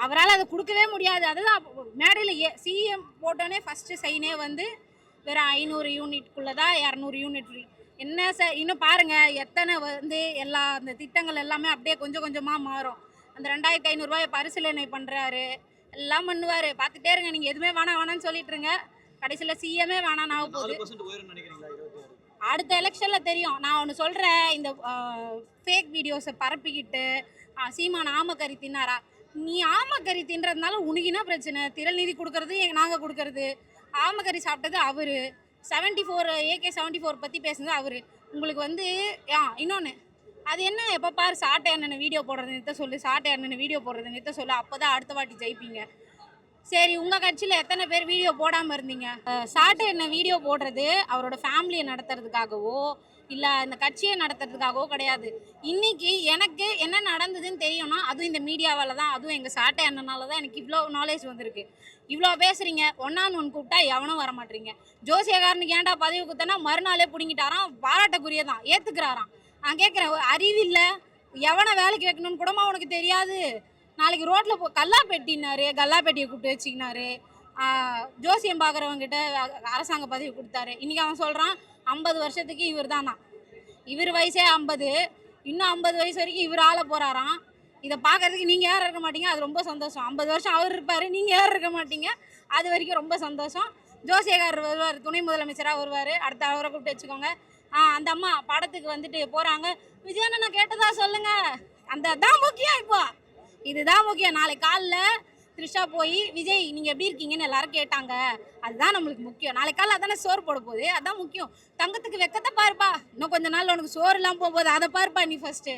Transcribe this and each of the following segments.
அவரால் அதை கொடுக்கவே முடியாது. அதுதான் மேடையில் சிஎம் போட்டோன்னே ஃபஸ்ட்டு சைனே வந்து வெறும் 500 யூனிட்குள்ளே தான் 200 யூனிட் ஃப்ரீ. என்ன சார் இன்னும் பாருங்கள் எத்தனை வந்து எல்லா அந்த திட்டங்கள் எல்லாமே அப்படியே கொஞ்சம் கொஞ்சமாக மாறும். அந்த 2500 பரிசீலனை பண்ணுறாரு, எல்லாம் பண்ணுவார். பார்த்துட்டே இருங்க, நீங்கள் எதுவுமே வேணான்னு சொல்லிட்டுருங்க. கடைசியில் சிஎம்மே வேணான்னு ஆக போகுது. அடுத்த எலெக்ஷனில் தெரியும். நான் ஒன்று சொல்கிறேன், இந்த ஃபேக் வீடியோஸை பரப்பிக்கிட்டு சீமான் ஆமக்கறி தின்னாரா? நீ ஆமக்கறி தின்றதுனால உனக்கு என்ன பிரச்சனை? திரள் நிதி கொடுக்கறது நாங்கள் கொடுக்கறது. ஆமக்கறி சாப்பிட்டது அவர். 74 AK-74 பற்றி பேசுனது அவர். உங்களுக்கு வந்து இன்னொன்று, அது என்ன எப்போ பாரு சாட்டை அண்ணனை வீடியோ போடுறது நிறுத்த சொல்லு, சாட்டை அண்ணனை வீடியோ போடுறது நிறுத்த சொல்லு, அப்போ தான் அடுத்த வாட்டி ஜெயிப்பீங்க. சரி, உங்கள் கட்சியில் எத்தனை பேர் வீடியோ போடாமல் இருந்தீங்க? சாட்டை அண்ணன் வீடியோ போடுறது அவரோட ஃபேமிலியை நடத்துறதுக்காகவோ இல்லை இந்த கட்சியை நடத்துறதுக்காகவோ கிடையாது. இன்றைக்கி எனக்கு என்ன நடந்ததுன்னு தெரியும்னா அதுவும் இந்த மீடியாவால் தான், அதுவும் எங்கள் சாட்டை அண்ணனால தான் எனக்கு இவ்வளோ நாலேஜ் வந்திருக்கு. இவ்வளோ பேசுகிறீங்க, ஒன்று கூப்பிட்டா எவனும் வர மாட்டீங்க. ஜோசியக்காரனுக்கு ஏன்டா பதவி கொடுத்தனா மறுநாளே பிடிங்கிட்டாராம், பாராட்டக்குரிய தான், ஏற்றுக்கிறாராம். நான் கேட்குறேன், அறிவில்லை, எவனை வேலைக்கு வைக்கணும்னு கூடமா உனக்கு தெரியாது? நாளைக்கு ரோட்டில் கல்லாப்பெட்டினாரு, கல்லாப்பெட்டியை கூப்பிட்டு வச்சுக்கினாரு. ஜோசியம் பார்க்குறவங்கிட்ட அரசாங்க பதவி கொடுத்தாரு. இன்றைக்கி அவன் சொல்கிறான் 50 வருஷத்துக்கு இவர் தானா. இவர் வயசே 50, இன்னும் 50 வயசு வரைக்கும் இவர் ஆள போகிறாராம். இதை பார்க்குறதுக்கு நீங்கள் யாரும் இருக்க மாட்டீங்க, அது ரொம்ப சந்தோஷம். 50 வருஷம் அவர் இருப்பார், நீங்கள் யாரும் இருக்க மாட்டீங்க, அது வரைக்கும் ரொம்ப சந்தோஷம். ஜோசியக்காரர் வருவார், துணை முதலமைச்சராக வருவார், அடுத்த அவரை கூப்பிட்டு வச்சுக்கோங்க. அந்த அம்மா படத்துக்கு வந்துட்டு போகிறாங்க, விஜயண்ணா கேட்டதா சொல்லுங்கள். அந்த தான் முக்கியம், இப்போ இதுதான் முக்கியம். நாளைக்கு காலைல த்ரிஷா போய் விஜய் நீங்கள் எப்படி இருக்கீங்கன்னு எல்லாரும் கேட்டாங்க, அதுதான் நம்மளுக்கு முக்கியம். நாளைக்கு காலையில் அதானே சோறு போட போகுது, அதுதான் முக்கியம். தங்கத்துக்கு வெக்கத்தை பாருப்பா, இன்னும் கொஞ்ச நாள் உனக்கு சோறு இல்லாமல் போகும்போது அதை பாருப்பா நீ ஃபஸ்ட்டு,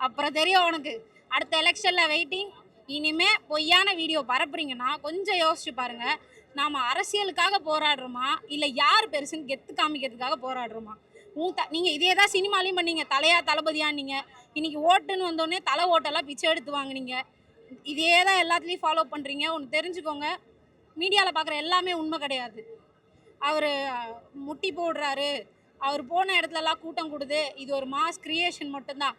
அப்புறம் தெரியும் உனக்கு. அடுத்த எலெக்ஷனில் வெயிட்டிங். இனிமே பொய்யான வீடியோ பரப்புறீங்கன்னா கொஞ்சம் யோசிச்சு பாருங்கள். நாம் அரசியலுக்காக போராடுறோமா இல்லை யார் பெருசுன்னு கெத்து காமிக்கிறதுக்காக போராடுறோமா? நீங்கள் இதே தான் சினிமாலையும் பண்ணீங்க, தலையா தளபதியா நீங்கள். இன்றைக்கி ஓட்டுன்னு வந்தோடனே தலை ஓட்டெல்லாம் பிச்சை எடுத்து வாங்கினீங்க. இதே தான் எல்லாத்துலேயும் ஃபாலோ பண்ணுறீங்க. ஒன்று தெரிஞ்சுக்கோங்க, மீடியாவில் பார்க்குற எல்லாமே உண்மை கிடையாது. அவர் முட்டி போடுறாரு, அவர் போன இடத்துலலாம் கூட்டம் கூடுது, இது ஒரு மாஸ் கிரியேஷன் மட்டும்தான்,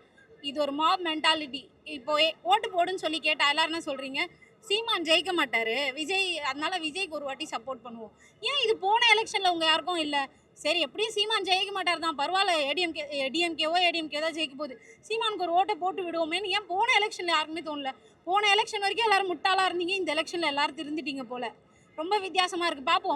இது ஒரு மாப் மென்டாலிட்டி. இப்போ ஓட்டு போடுன்னு சொல்லி கேட்டால் எல்லோரும் என்ன சொல்கிறீங்க? சீமான் ஜெயிக்க மாட்டார் விஜய், அதனால் விஜய்க்கு ஒரு வாட்டி சப்போர்ட் பண்ணுவோம். ஏன் இது போன எலெக்ஷனில் உங்கள் யாருக்கும் இல்லை? சரி, எப்படியும் சீமான் ஜெயிக்க மாட்டார் தான், பரவாயில்ல, ஏடிஎம்கே தான் ஜெயிக்க போகுது, சீமானுக்கு ஒரு ஓட்டை போட்டு விடுவோமேன்னு ஏன் போன எலெக்ஷனில் யாருக்குமே தோணல? போன எலெக்ஷன் வரைக்கும் எல்லோரும் முட்டாளாக இருந்தீங்க, இந்த எலெக்ஷனில் எல்லோரும் திருந்திட்டீங்க போல். ரொம்ப வித்தியாசமாக இருக்குது. பார்ப்போம்.